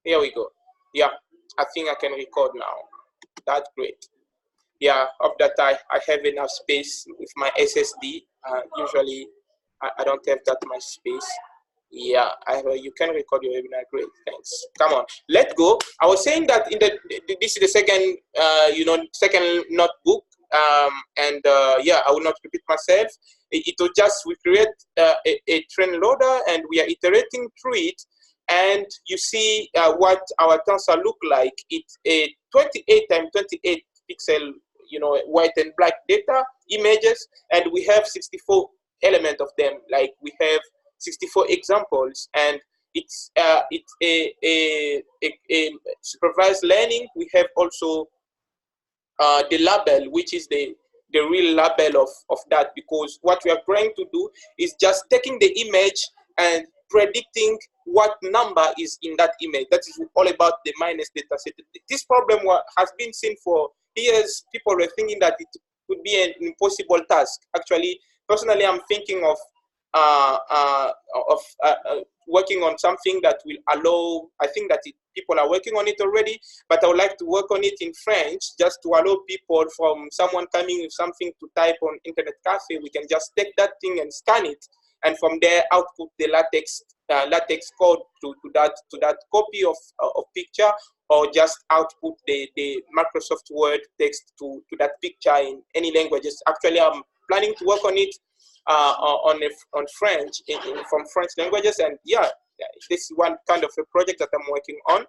here we go. Yeah, I think I can record now. That's great. Yeah, of that I have enough space with my SSD. Usually I don't have that much space. Yeah, you can record your webinar. Great, thanks. Come on, let's go. I was saying that in this is the second second notebook, and yeah, I will not repeat myself. It was just we create a train loader and we are iterating through it, and you see what our tensor look like. It's a 28 times 28 pixel, white and black data images, and we have 64 elements of them. Like we have 64 examples, and it's a supervised learning. We have also the label, which is the real label of that, because what we are trying to do is just taking the image and predicting what number is in that image. That is all about the minus data set. This problem has been seen for years. People were thinking that it could be an impossible task. Actually, personally, I'm thinking of working on something that will allow, I think that people are working on it already, but I would like to work on it in French, just to allow people, from someone coming with something to type on internet cafe, we can just take that thing and scan it, and from there output the latex code to that copy of picture, or just output the Microsoft Word text to that picture in any languages. Actually, I'm planning to work on it on French, from French languages, and yeah, this is one kind of a project that I'm working on.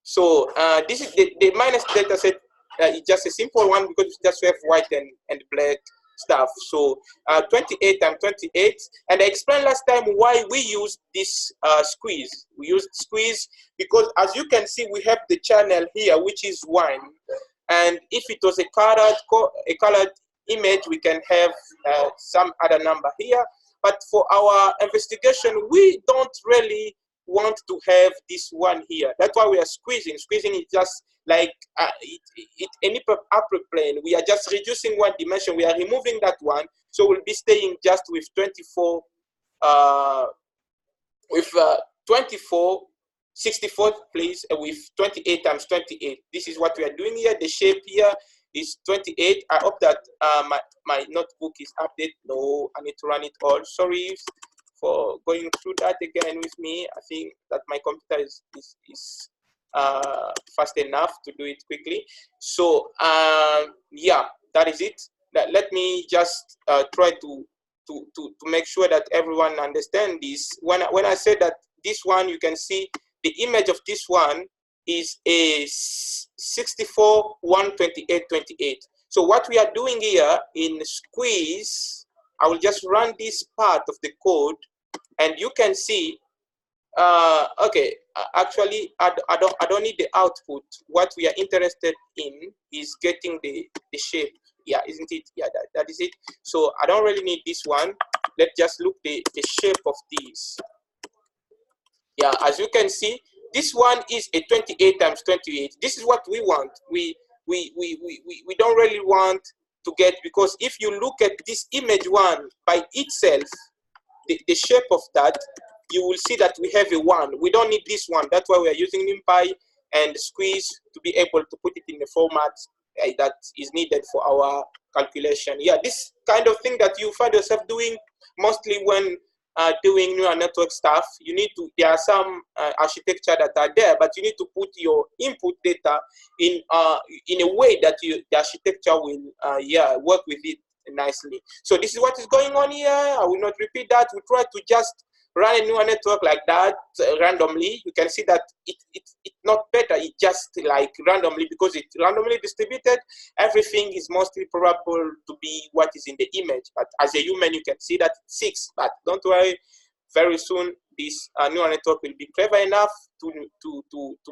So this is the minus data set. It's just a simple one because we just have white and black stuff. So 28 times 28, and I explained last time why we use this squeeze. We use squeeze because, as you can see, we have the channel here, which is 1, and if it was a colored image, we can have some other number here. But for our investigation, we don't really want to have this one here. That's why we are squeezing. Squeezing is just like any upper plane. We are just reducing one dimension. We are removing that one, so we'll be staying just with 24 64, please, with 28 times 28. This is what we are doing here. The shape here is 28. I hope that my notebook is updated. No, I need to run it all. Sorry for going through that again with me. I think that my computer is fast enough to do it quickly. So yeah, that is it. Let me just try to make sure that everyone understands this. When I say that this one, you can see the image of this one is a 64, 128, 28. So what we are doing here in squeeze, I will just run this part of the code, and you can see. Okay, actually, I don't need the output. What we are interested in is getting the shape. Yeah, isn't it? Yeah, that is it. So I don't really need this one. Let's just look the shape of these. Yeah, as you can see, this one is a 28 times 28. This is what we want. We don't really want to get, because if you look at this image one by itself, the shape of that, you will see that we have a 1. We don't need this one. That's why we are using NumPy and squeeze to be able to put it in the format that is needed for our calculation. Yeah, this kind of thing that you find yourself doing mostly when doing neural network stuff. You need to, there are some architecture that are there, but you need to put your input data in a way that the architecture will yeah, work with it nicely. So this is what is going on here. I will not repeat that. We try to just run a neural network like that randomly. You can see that it's not better. It's just like randomly, because it's randomly distributed. Everything is mostly probable to be what is in the image. But as a human, you can see that it's 6. But don't worry, very soon this neural network will be clever enough to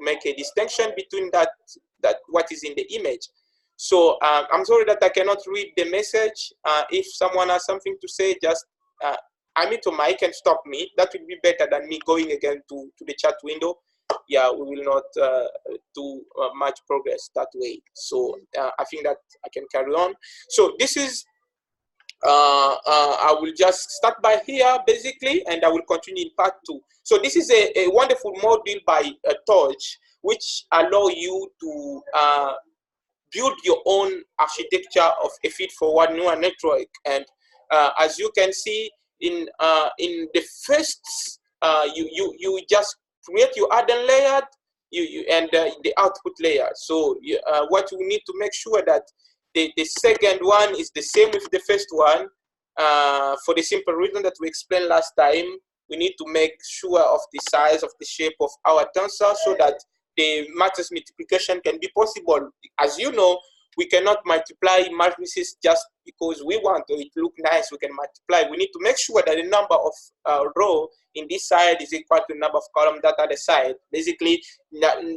make a distinction between that what is in the image. So I'm sorry that I cannot read the message. If someone has something to say, just unmute your mic and stop me. That will be better than me going again to the chat window. Yeah, we will not do much progress that way. So I think that I can carry on. So this is, I will just start by here basically, and I will continue in part 2. So this is a wonderful module by Torch, which allow you to build your own architecture of a feed-forward neural network. And as you can see in the first, you just create your add-on layer, and the output layer. So what we need to make sure that the second one is the same with the first one, for the simple reason that we explained last time. We need to make sure of the size of the shape of our tensor so that the matrix multiplication can be possible. As you know, we cannot multiply matrices just because we want or it look nice. We can multiply. We need to make sure that the number of row in this side is equal to the number of column that other side. Basically,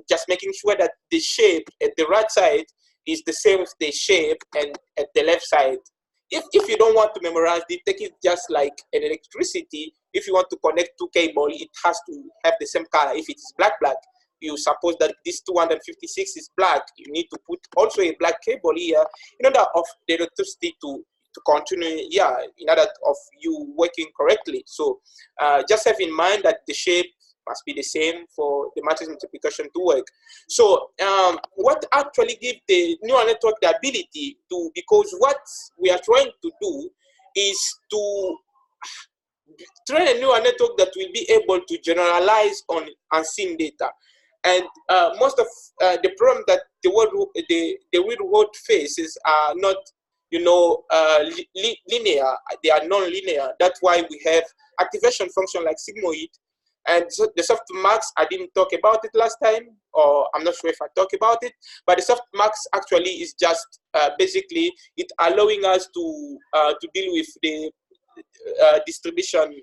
just making sure that the shape at the right side is the same with the shape and at the left side. If you don't want to memorize it, take it just like an electricity. If you want to connect two cable, it has to have the same color. If it is black, you suppose that this 256 is black. You need to put also a black cable here in order of the electricity to continue, yeah, in order of you working correctly. So just have in mind that the shape must be the same for the matrix multiplication to work. So what actually gives the neural network the ability to, because what we are trying to do is to train a neural network that will be able to generalize on unseen data. And most of the problem that the real world faces are not, you know, linear. They are non-linear. That's why we have activation function like sigmoid. And so the softmax, I didn't talk about it last time, or I'm not sure if I talked about it, but the softmax actually is just basically it allowing us to deal with the distribution,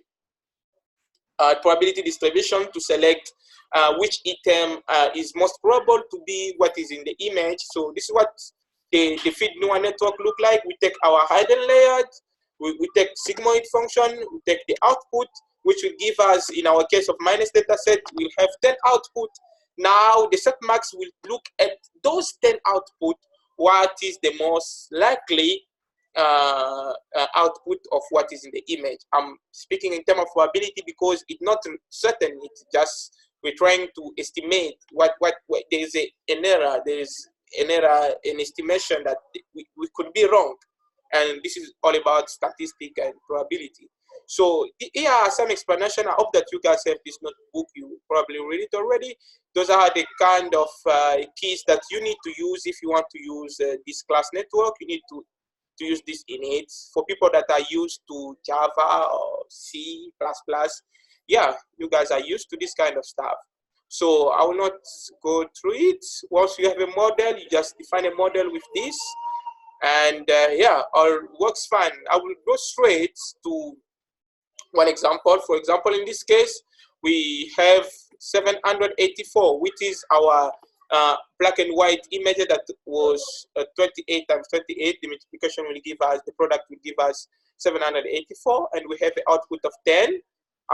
probability distribution, to select which item is most probable to be what is in the image. So this is what the feed neural network look like. We take our hidden layer, we take sigmoid function, we take the output, which will give us, in our case of minus data set, we'll have 10 output. Now the softmax will look at those 10 output, what is the most likely output of what is in the image. I'm speaking in terms of probability because it's not certain, it's just we're trying to estimate what there is an error, there is an error in estimation that we could be wrong. And this is all about statistic and probability. So here are some explanation. I hope that you guys have this notebook. You probably read it already. Those are the kind of keys that you need to use if you want to use this class network. You need to use this in it. For people that are used to Java or C++, yeah, you guys are used to this kind of stuff. So I will not go through it. Once you have a model, you just define a model with this. And yeah, all works fine. I will go straight to one example. For example, in this case, we have 784, which is our black and white image that was 28 times 28. The multiplication will give us, the product will give us 784, and we have an output of 10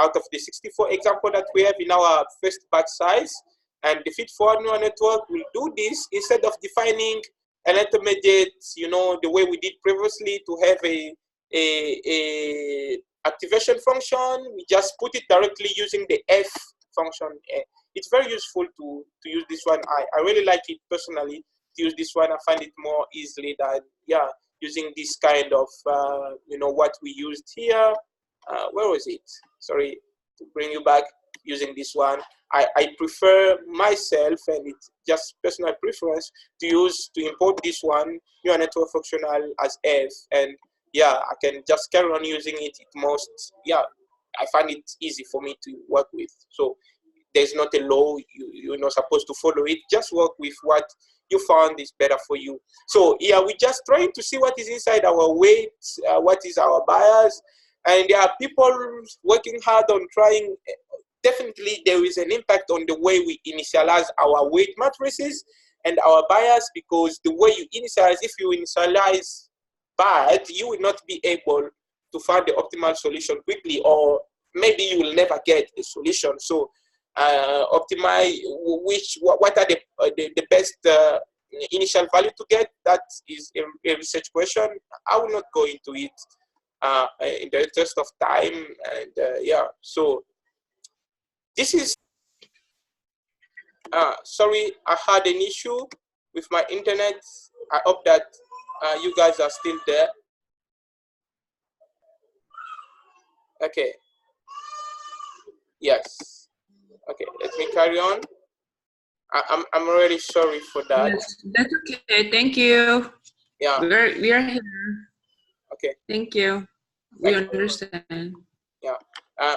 out of the 64 example that we have in our first batch size. And the feed-forward neural network will do this instead of defining an intermediate, you know, the way we did previously to have a activation function. We just put it directly using the F function. It's very useful to use this one. I really like it personally to use this one. I find it more easily than, yeah, using this kind of, you know, what we used here. Where was it? Sorry, to bring you back, using this one. I prefer myself, and it's just personal preference, to import this one, neural network functional as F, and yeah, I can just carry on using it. Yeah, I find it easy for me to work with. So there's not a law, you're not supposed to follow it. Just work with what you found is better for you. So yeah, we're just trying to see what is inside our weight, what is our bias, and there are people working hard on trying. Definitely there is an impact on the way we initialize our weight matrices and our bias, because the way you initialize, if you initialize bad, you will not be able to find the optimal solution quickly, or maybe you will never get the solution. So optimize what are the best initial value to get. That is a research question. I will not go into it in the interest of time. And yeah, so this is Sorry, I had an issue with my internet. I hope that you guys are still there. Okay. Yes. Okay, let me carry on. I'm really sorry for that. Yes, that's okay. Thank you. Yeah. We are here. Okay. Thank you. We understand. Yeah.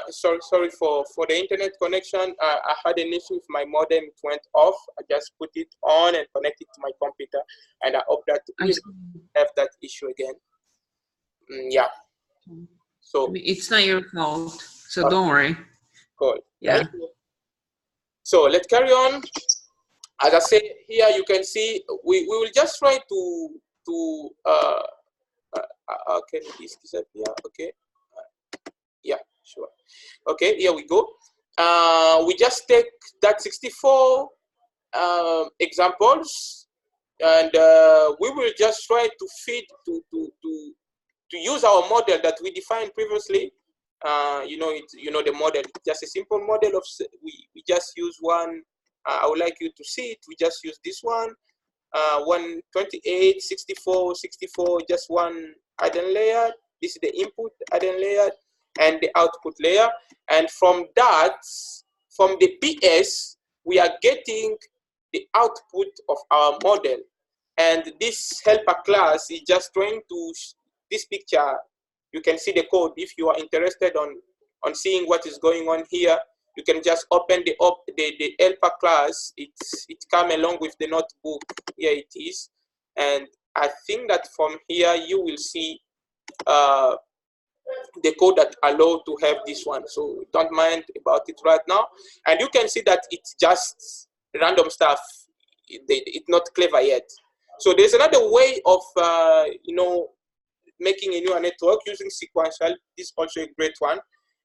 Sorry for the internet connection. I had an issue with my modem. It went off. I just put it on and connected to my computer, and I hope that we have that issue again. Yeah. So I mean, it's not your fault, so don't worry. Cool. Yeah. Thank you. So let's carry on. As I say here, you can see we will just try to can this disappear? Okay. Yeah, sure. Okay, here we go. We just take that 64 examples, and we will just try to feed to use our model that we defined previously. You know the model. It's just a simple model of we just use one. I would like you to see it. We just use this one. 128, 64, 64, just one hidden layer. This is the input hidden layer and the output layer. And from that, from the PS, we are getting the output of our model. And this helper class is just trying to, this picture, you can see the code. If you are interested on seeing what is going on here, you can just open the helper class. It comes along with the notebook. Here it is. And I think that from here, you will see the code that allow to have this one. So don't mind about it right now. And you can see that it's just random stuff. It's not clever yet. So there's another way of, making a neural network using sequential. This is also a great one.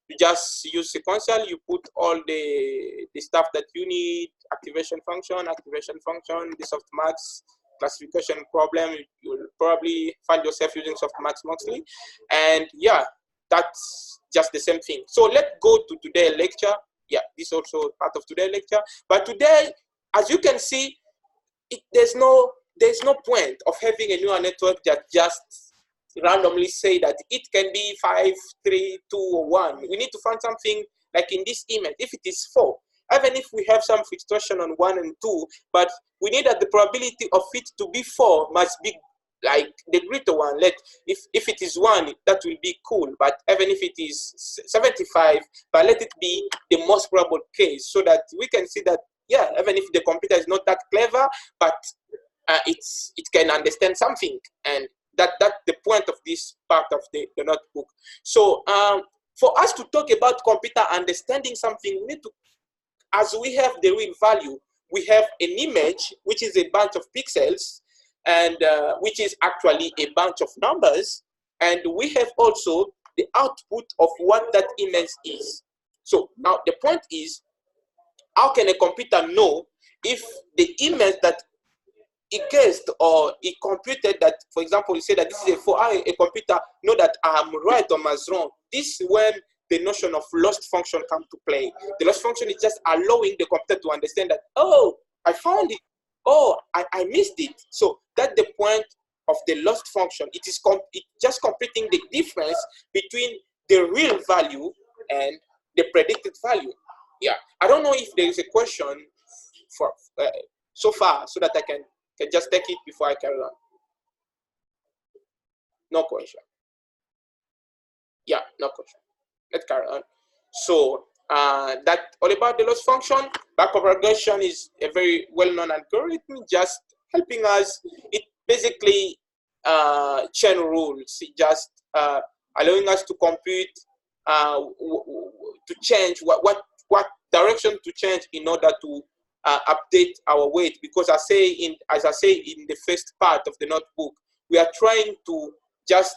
You just use sequential, you put all the stuff that you need, activation function, the softmax, classification problem. You'll probably find yourself using softmax mostly. And yeah, that's just the same thing. So let's go to today's lecture. Yeah, this is also part of today's lecture. But today, as you can see, there's no point of having a neural network that just randomly say that it can be 5, 3, 2, or 1. We need to find something like in this image. If it is 4, even if we have some fixation on 1 and 2, but we need that the probability of it to be 4 must be like the greater one. If it is 1, that will be cool. But even if it is 75, but let it be the most probable case, so that we can see that, yeah, even if the computer is not that clever, but it can understand something. And that's the point of this part of the notebook. So for us to talk about computer understanding something, we need to, as we have the real value, we have an image, which is a bunch of pixels, and which is actually a bunch of numbers. And we have also the output of what that image is. So now the point is, how can a computer know if the image that it guessed or it computed that, for example, you say that this is a computer know that I am right or I am wrong? This is when the notion of loss function comes to play. The loss function is just allowing the computer to understand that, oh, I found it, oh, I missed it. So that's the point of the loss function. It is just computing the difference between the real value and the predicted value. Yeah, I don't know if there is a question for so far, so that I can just take it before I carry on. No question. Yeah, no question. Let's carry on. So that all about the loss function. Backpropagation is a very well-known algorithm, just helping us. It basically chain rules. It just allowing us to compute, to change what direction to change in order to update our weight. Because as I say in the first part of the notebook, we are trying to just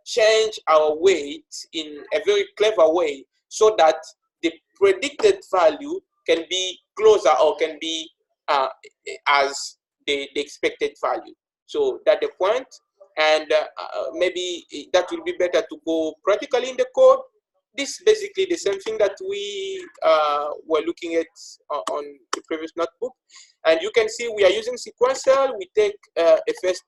change our weight in a very clever way, so that the predicted value can be closer or can be as the expected value. So that's the point. And maybe that will be better to go practically in the code. this is basically the same thing that we were looking at on the previous notebook. And you can see we are using sequential. We take a first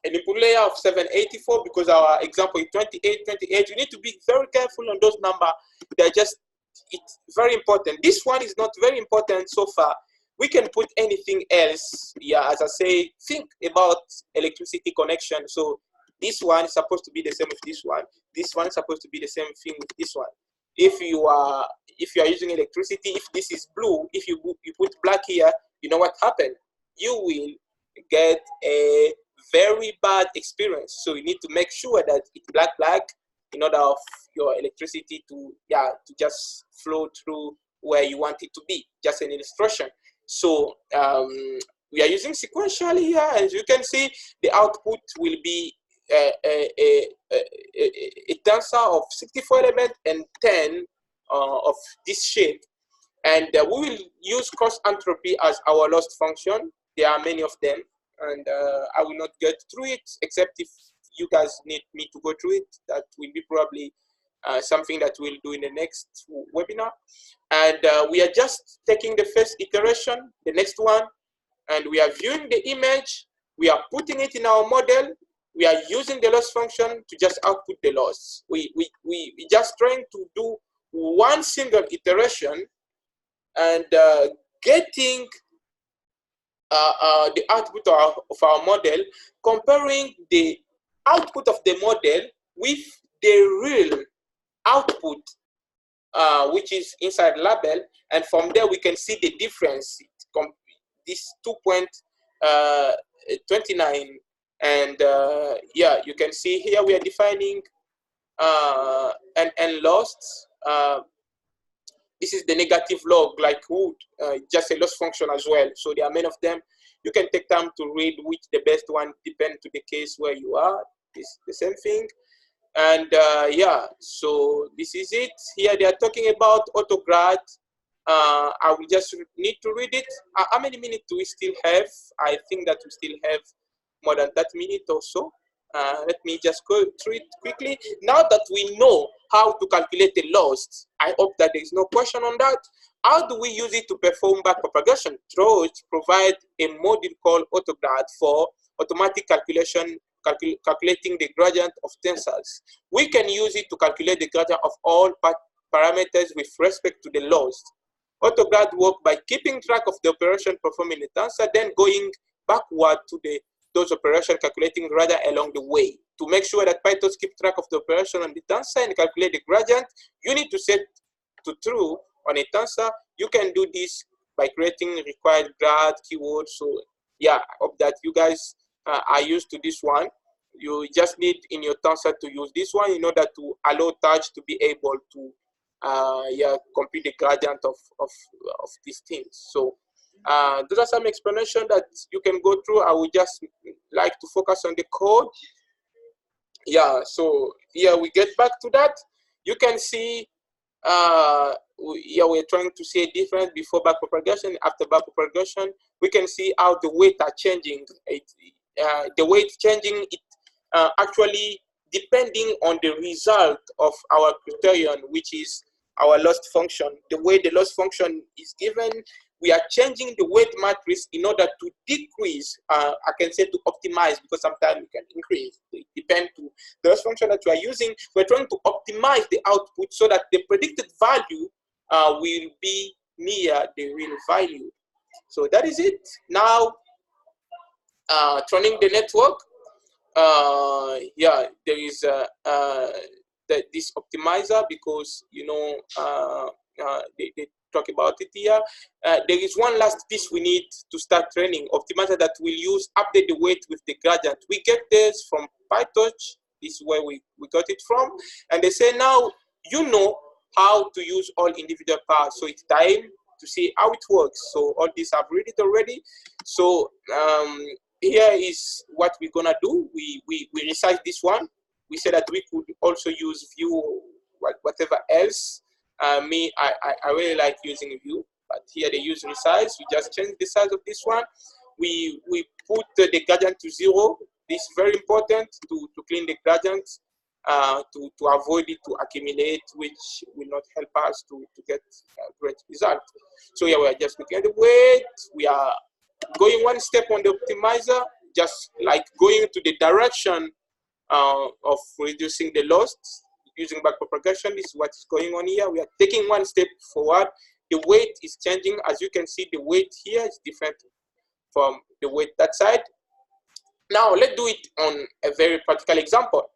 an input layer of 784 because our example is 28, 28. You need to be very careful on those numbers. They're just, it's very important. This one is not very important so far. We can put anything else. Yeah, as I say, think about electricity connection. So this one is supposed to be the same with this one. This one is supposed to be the same thing with this one. If you are using electricity, if this is blue, if you put black here, you know what happened? You will get a very bad experience. So you need to make sure that it's black in order of your electricity to just flow through where you want it to be. Just an illustration. So we are using sequential here, as you can see, the output will be a tensor of 64 elements and 10 of this shape. And we will use cross entropy as our loss function. There are many of them, and I will not get through it, except if you guys need me to go through it. That will be probably something that we'll do in the next webinar. And we are just taking the first iteration, the next one, and we are viewing the image. We are putting it in our model. We are using the loss function to just output the loss. We just trying to do one single iteration and getting the output of our model, comparing the output of the model with the real output, which is inside label, and from there we can see the difference. This 2.29, and yeah, you can see here we are defining and lost. This is the negative log, like wood, just a loss function as well. So there are many of them. You can take time to read which the best one, depend to the case where you are. It's the same thing. And yeah, so this is it. Here they are talking about AutoGrad. I will just need to read it. How many minutes do we still have? I think that we still have more than that minute or so. Let me just go through it quickly. Now that we know how to calculate the loss, I hope that there is no question on that. How do we use it to perform backpropagation? PyTorch provides a module called AutoGrad for automatic calculation, calculating the gradient of tensors. We can use it to calculate the gradient of all parameters with respect to the loss. AutoGrad works by keeping track of the operation performed in the tensor, then going backward to those operations, calculating gradient along the way. To make sure that PyTorch keeps track of the operation on the tensor and calculate the gradient, you need to set to true on a tensor. You can do this by creating required grad keyword. So yeah, I hope that you guys are used to this one. You just need in your tensor to use this one in order to allow touch to be able to yeah, compute the gradient of these things. So those are some explanation that you can go through. I would just like to focus on the code. Yeah, so here we get back to that. You can see here we're trying to see a difference before backpropagation, after backpropagation. We can see how the weight are changing. The weight changing, it actually depending on the result of our criterion, which is our loss function. The way the loss function is given, we are changing the weight matrix in order to decrease, I can say to optimize, because sometimes we can increase. It depends to the loss function that we are using. We're trying to optimize the output so that the predicted value will be near the real value. So that is it. Now, turning the network. Yeah, there is this optimizer, because you know they talk about it here. There is one last piece we need to start training optimizer that will use update the weight with the gradient. We get this from PyTorch. This is where we got it from, and they say now you know how to use all individual parts, so it's time to see how it works. So all this I've read it already. So here is what we're gonna do. We resize this one. We said that we could also use view, whatever else. I really like using view, but here they use resize. We just change the size of this one. We put the gradient to 0. This is very important to clean the gradient. to avoid it to accumulate, which will not help us to get a great result. So yeah, we are just looking at the weight. We are going one step on the optimizer, just like going to the direction of reducing the loss using backpropagation. This is what is going on here. We are taking one step forward. The weight is changing. As you can see, the weight here is different from the weight that side. Now let's do it on a very practical example.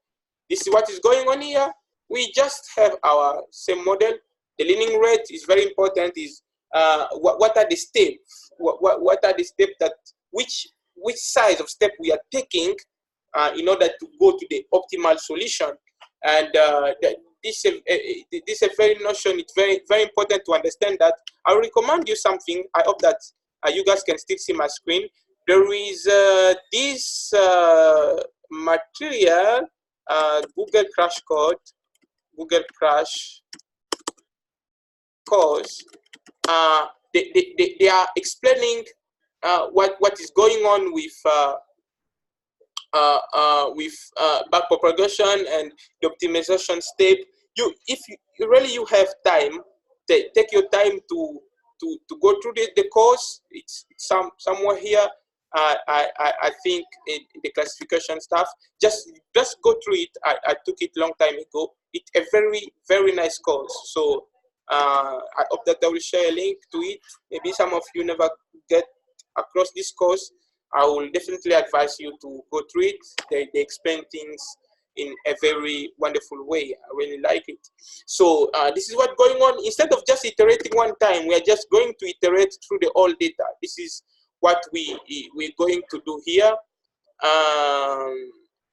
This is what is going on here. We just have our same model. The learning rate is very important. Is what are the steps? What are the steps that which size of step we are taking in order to go to the optimal solution? And this is a very notion. It's very important to understand that. I will recommend you something. I hope that you guys can still see my screen. There is this material, Google Crash Course. They are explaining what is going on with backpropagation and the optimization step. If you really have time, take your time to go through the course. It's somewhere here. I think in the classification stuff. Just go through it. I took it long time ago. It's a very nice course. So I hope that I will share a link to it. Maybe some of you never get across this course. I will definitely advise you to go through it. They explain things in a very wonderful way. I really like it. So this is what's going on. Instead of just iterating one time, we are just going to iterate through the whole data. This is what we're going to do here.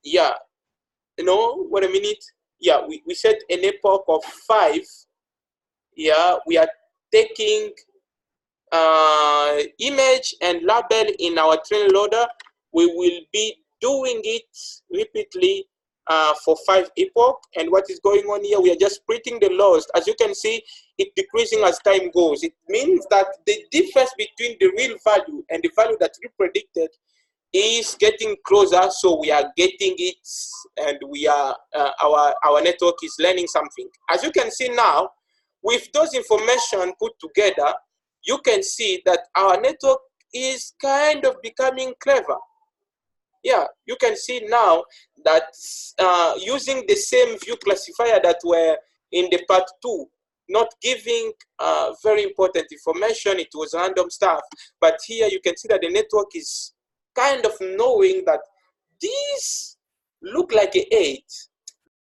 Yeah, wait a minute. Yeah, we set an epoch of 5. Yeah, we are taking image and label in our train loader. We will be doing it repeatedly for 5 epoch. And what is going on here, we are just splitting the loss. As you can see, it's decreasing as time goes. It means that the difference between the real value and the value that we predicted is getting closer. So we are getting it, and we are our network is learning something. As you can see now, with those information put together, you can see that our network is kind of becoming clever. Yeah, you can see now that using the same view classifier that were in the part 2, not giving very important information, it was random stuff. But here you can see that the network is kind of knowing that these look like an 8.